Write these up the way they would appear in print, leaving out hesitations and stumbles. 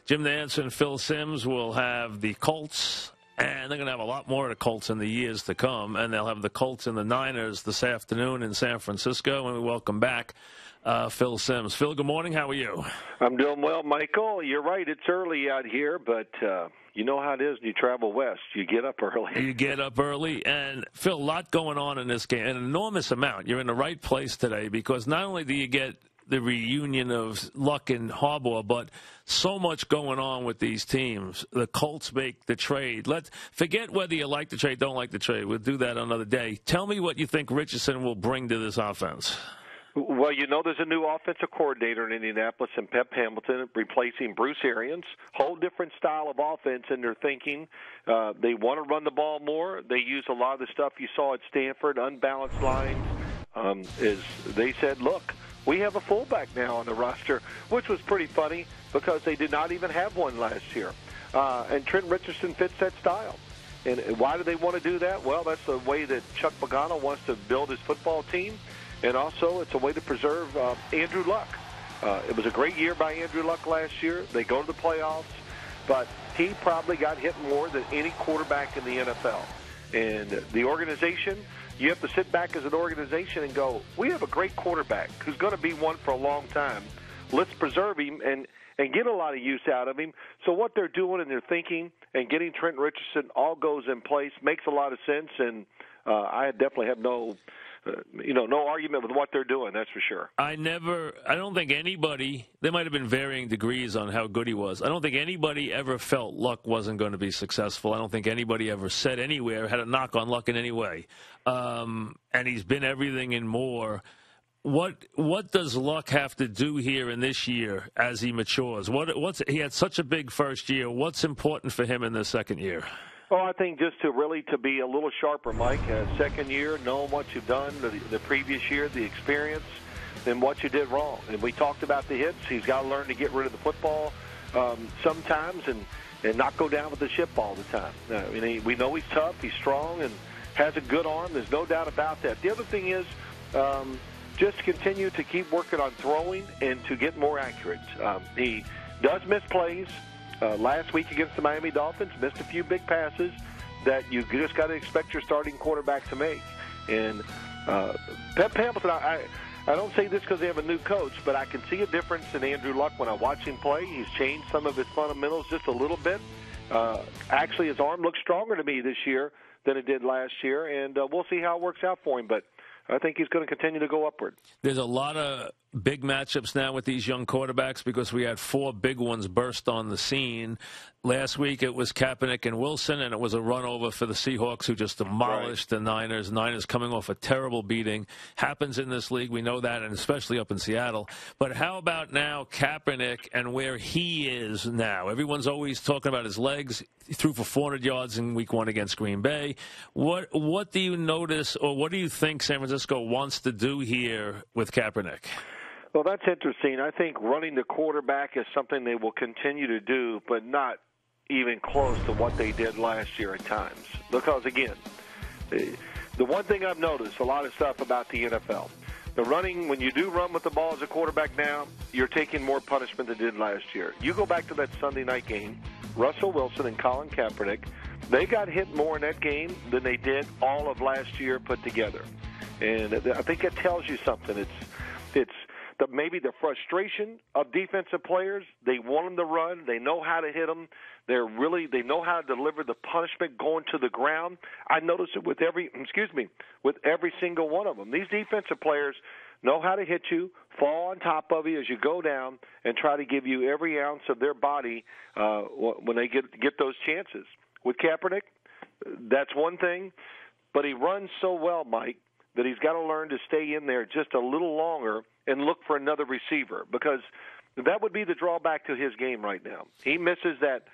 Jim Nantz and Phil Simms will have the Colts, and they're going to have a lot more of the Colts in the years to come, and they'll have the Colts and the Niners this afternoon in San Francisco, and we welcome back Phil Simms. Phil, good morning. How are you? I'm doing well, Michael. You're right. It's early out here, but you know how it is when you travel west. You get up early. You get up early. And, Phil, a lot going on in this game, an enormous amount. You're in the right place today because not only do you get the reunion of Luck and Harbaugh, but so much going on with these teams. The Colts make the trade. Let's forget whether you like the trade, don't like the trade. We'll do that another day. Tell me what you think Richardson will bring to this offense. Well, you know there's a new offensive coordinator in Indianapolis and Pep Hamilton replacing Bruce Arians. Whole different style of offense in their thinking. They want to run the ball more. They use a lot of the stuff you saw at Stanford, unbalanced lines. They said, look, we have a fullback now on the roster, which was pretty funny because they did not even have one last year. And Trent Richardson fits that style. And why do they want to do that? Well, that's the way that Chuck Pagano wants to build his football team. And also, it's a way to preserve Andrew Luck. It was a great year by Andrew Luck last year. They go to the playoffs, but he probably got hit more than any quarterback in the NFL. And the organization, you have to sit back as an organization and go, we have a great quarterback who's going to be one for a long time. Let's preserve him and get a lot of use out of him. So what they're doing and they're thinking and getting Trent Richardson all goes in place makes a lot of sense. And I definitely have no argument with what they're doing, that's for sure. I don't think anybody, there might have been varying degrees on how good he was. I don't think anybody ever felt Luck wasn't going to be successful. I don't think anybody ever said anywhere, had a knock on Luck in any way. And he's been everything and more. What does Luck have to do here in this year as he matures? He had such a big first year. What's important for him in the second year? Well, I think just to be a little sharper, Mike. Second year, knowing what you've done the previous year, the experience, and what you did wrong. And we talked about the hits. He's got to learn to get rid of the football sometimes and not go down with the ship all the time. We know he's tough, he's strong, and has a good arm. There's no doubt about that. The other thing is just continue to keep working on throwing and to get more accurate. He does miss plays. Last week against the Miami Dolphins, missed a few big passes that you just got to expect your starting quarterback to make. And Pep Hamilton, I don't say this because they have a new coach, but I can see a difference in Andrew Luck when I watch him play. He's changed some of his fundamentals just a little bit. Actually, his arm looks stronger to me this year than it did last year, and we'll see how it works out for him. But I think he's going to continue to go upward. There's a lot of big matchups now with these young quarterbacks because we had four big ones burst on the scene. Last week it was Kaepernick and Wilson, and it was a run over for the Seahawks who just demolished the Niners. Niners coming off a terrible beating. Happens in this league, we know that, and especially up in Seattle. But how about now Kaepernick and where he is now? Everyone's always talking about his legs. He threw for 400 yards in week 1 against Green Bay. What do you notice, or what do you think San Francisco wants to do here with Kaepernick? Well, that's interesting. I think running the quarterback is something they will continue to do, but not even close to what they did last year at times. Because, again, the one thing I've noticed, a lot of stuff about the NFL, the running, when you do run with the ball as a quarterback now, you're taking more punishment than you did last year. You go back to that Sunday night game, Russell Wilson and Colin Kaepernick, they got hit more in that game than they did all of last year put together. And I think it tells you something. It's maybe the frustration of defensive players. They want them to run. They know how to hit them. They know how to deliver the punishment going to the ground. I notice it with every single one of them. These defensive players know how to hit you, fall on top of you as you go down, and try to give you every ounce of their body when they get those chances. With Kaepernick, that's one thing, but he runs so well, Mike, that he's got to learn to stay in there just a little longer and look for another receiver, because that would be the drawback to his game right now. He misses that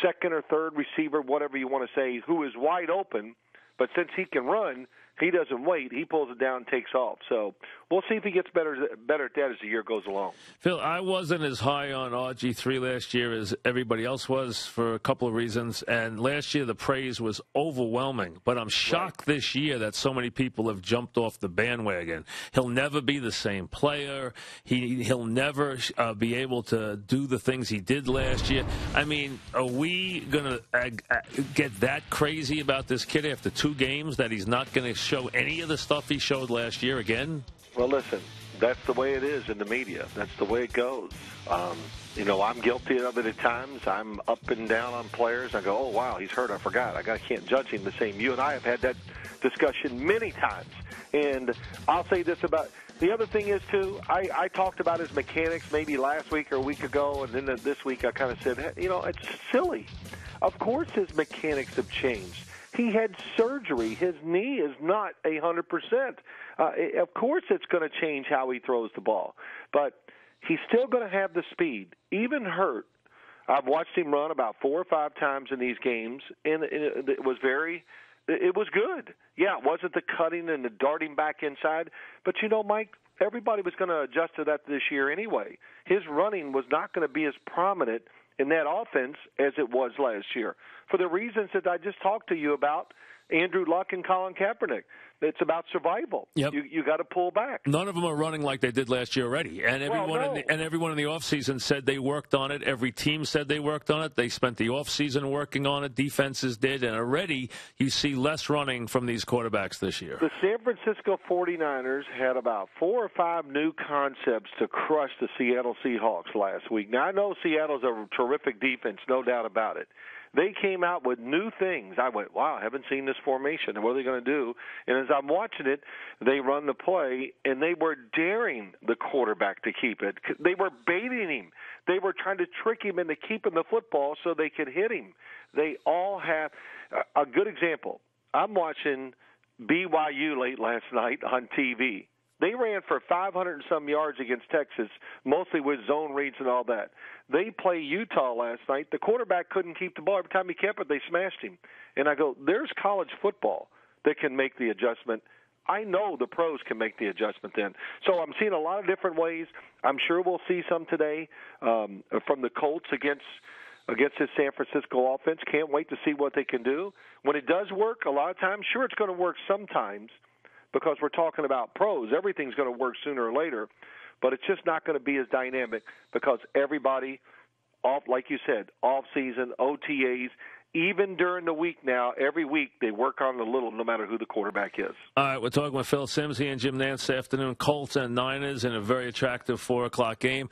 second or third receiver, whatever you want to say, who is wide open, but since he can run, He doesn't wait. He pulls it down and takes off. So we'll see if he gets better at that as the year goes along. Phil, I wasn't as high on RG3 last year as everybody else was for a couple of reasons. And last year the praise was overwhelming. But I'm shocked this year that so many people have jumped off the bandwagon. He'll never be the same player. He'll never be able to do the things he did last year. I mean, are we going to get that crazy about this kid after 2 games that he's not going to show any of the stuff he showed last year again? Well, listen, that's the way it is in the media. That's the way it goes. I'm guilty of it at times. I'm up and down on players. I go, oh, wow, he's hurt. I forgot. I can't judge him the same. You and I have had that discussion many times. And I'll say this about the other thing is, too, I talked about his mechanics maybe last week or a week ago, and then this week I kind of said, it's silly. Of course his mechanics have changed. He had surgery. His knee is not 100%. Of course it's going to change how he throws the ball. But he's still going to have the speed. Even hurt, I've watched him run about 4 or 5 times in these games, and it was good. Yeah, it wasn't the cutting and the darting back inside. But, Mike, everybody was going to adjust to that this year anyway. His running was not going to be as prominent in that offense as it was last year, for the reasons that I just talked to you about, Andrew Luck and Colin Kaepernick. It's about survival. Yep. You got to pull back. None of them are running like they did last year already. And everyone in the offseason said they worked on it. Every team said they worked on it. They spent the offseason working on it. Defenses did. And already you see less running from these quarterbacks this year. The San Francisco 49ers had about 4 or 5 new concepts to crush the Seattle Seahawks last week. Now, I know Seattle's a terrific defense, no doubt about it. They came out with new things. I went, wow, I haven't seen this formation. What are they going to do? And as I'm watching it, they run the play, and they were daring the quarterback to keep it. They were baiting him. They were trying to trick him into keeping the football so they could hit him. They all have a good example. I'm watching BYU late last night on TV. They ran for 500 and some yards against Texas, mostly with zone reads and all that. They play Utah last night. The quarterback couldn't keep the ball. Every time he kept it, they smashed him. And I go, there's college football that can make the adjustment. I know the pros can make the adjustment then. So I'm seeing a lot of different ways. I'm sure we'll see some today from the Colts against this San Francisco offense. Can't wait to see what they can do. When it does work, a lot of times, sure, it's going to work sometimes, because we're talking about pros. Everything's going to work sooner or later, but it's just not going to be as dynamic because everybody, like you said, off-season, OTAs, even during the week now, every week they work on it a little no matter who the quarterback is. All right, we're talking with Phil Simms and Jim Nantz this afternoon. Colts and Niners in a very attractive 4 o'clock game.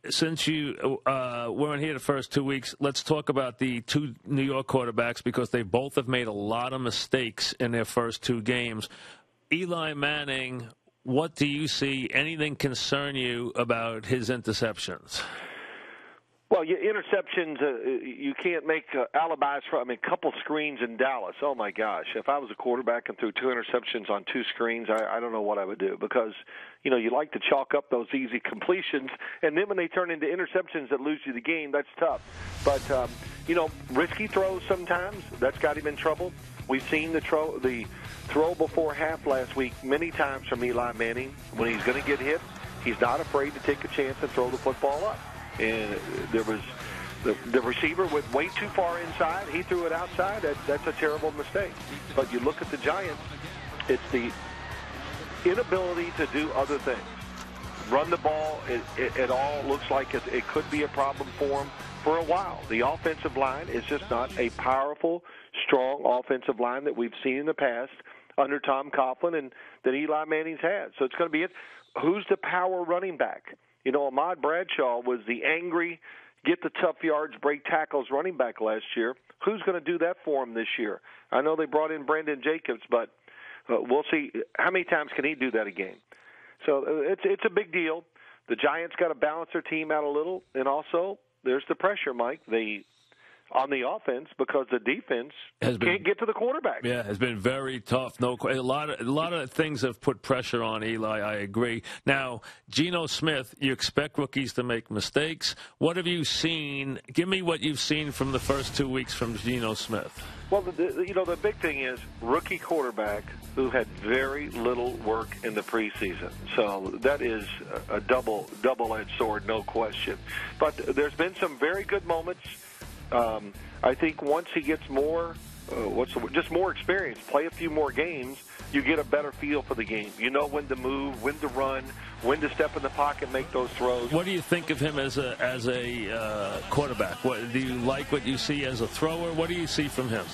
Since you weren't here the first 2 weeks, let's talk about the 2 New York quarterbacks because they both have made a lot of mistakes in their first 2 games. Eli Manning, what do you see? Anything concern you about his interceptions? Well, your interceptions, you can't make alibis from. I mean, a couple screens in Dallas. Oh, my gosh. If I was a quarterback and threw 2 interceptions on 2 screens, I don't know what I would do because, you like to chalk up those easy completions. And then when they turn into interceptions that lose you the game, that's tough. But, risky throws sometimes, that's got him in trouble. We've seen the throw before half last week many times from Eli Manning. When he's going to get hit, he's not afraid to take a chance and throw the football up. And there was the receiver went way too far inside. He threw it outside. That's a terrible mistake. But you look at the Giants, it's the inability to do other things. Run the ball, it all looks like it could be a problem for them for a while. The offensive line is just not a powerful, strong offensive line that we've seen in the past under Tom Coughlin and that Eli Manning's had. So it's going to be it. Who's the power running back? Ahmad Bradshaw was the angry, get the tough yards, break tackles running back last year. Who's going to do that for him this year? I know they brought in Brandon Jacobs, but we'll see how many times can he do that again. So it's a big deal. The Giants got to balance their team out a little, and also there's the pressure, Mike. on the offense because the defense can't get to the quarterback. Yeah, it's been very tough. A lot of things have put pressure on Eli. I agree. Now, Geno Smith, you expect rookies to make mistakes. What have you seen? Give me what you've seen from the first 2 weeks from Geno Smith. Well, the big thing is rookie quarterback who had very little work in the preseason. So that is a double-edged sword, no question. But there's been some very good moments. I think once he gets more, just more experience, play a few more games, you get a better feel for the game. You know when to move, when to run, when to step in the pocket, make those throws. What do you think of him as a quarterback? Do you like what you see as a thrower? What do you see from him?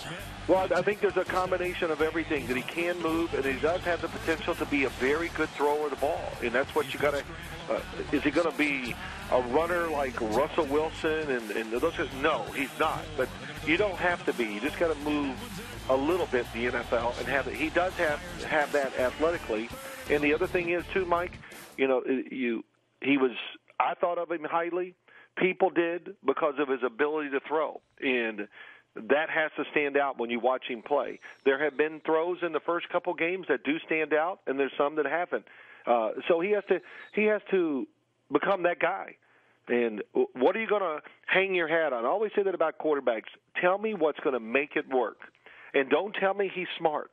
Well, I think there's a combination of everything, that he can move, and he does have the potential to be a very good thrower of the ball. And that's what you got to is he going to be a runner like Russell Wilson and those guys? No, he's not. But you don't have to be. You just got to move a little bit in the NFL and have it. He does have that athletically. And the other thing is, too, Mike, I thought of him highly. People did because of his ability to throw. And that has to stand out when you watch him play. There have been throws in the first couple games that do stand out, and there's some that haven't. So he has to become that guy. And what are you going to hang your hat on? I always say that about quarterbacks. Tell me what's going to make it work. And don't tell me he's smart.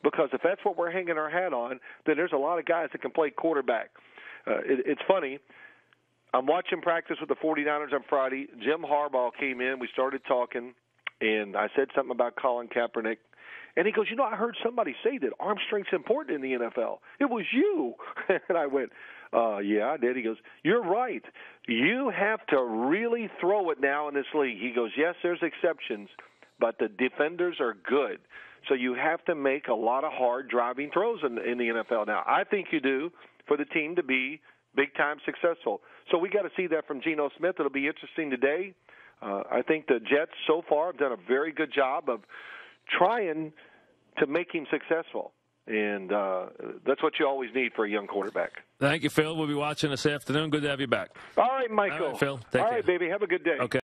Because if that's what we're hanging our hat on, then there's a lot of guys that can play quarterback. It's funny. I'm watching practice with the 49ers on Friday. Jim Harbaugh came in. We started talking, and I said something about Colin Kaepernick. And he goes, I heard somebody say that arm strength's important in the NFL. It was you. And I went, yeah, I did. He goes, you're right. You have to really throw it now in this league. He goes, yes, there's exceptions, but the defenders are good. So you have to make a lot of hard driving throws in the NFL now. I think you do for the team to be big-time successful. So we got to see that from Geno Smith. It'll be interesting today. I think the Jets so far have done a very good job of trying to make him successful. And that's what you always need for a young quarterback. Thank you, Phil. We'll be watching this afternoon. Good to have you back. All right, Michael. All right, Phil. Take care. All right, baby. Have a good day. Okay.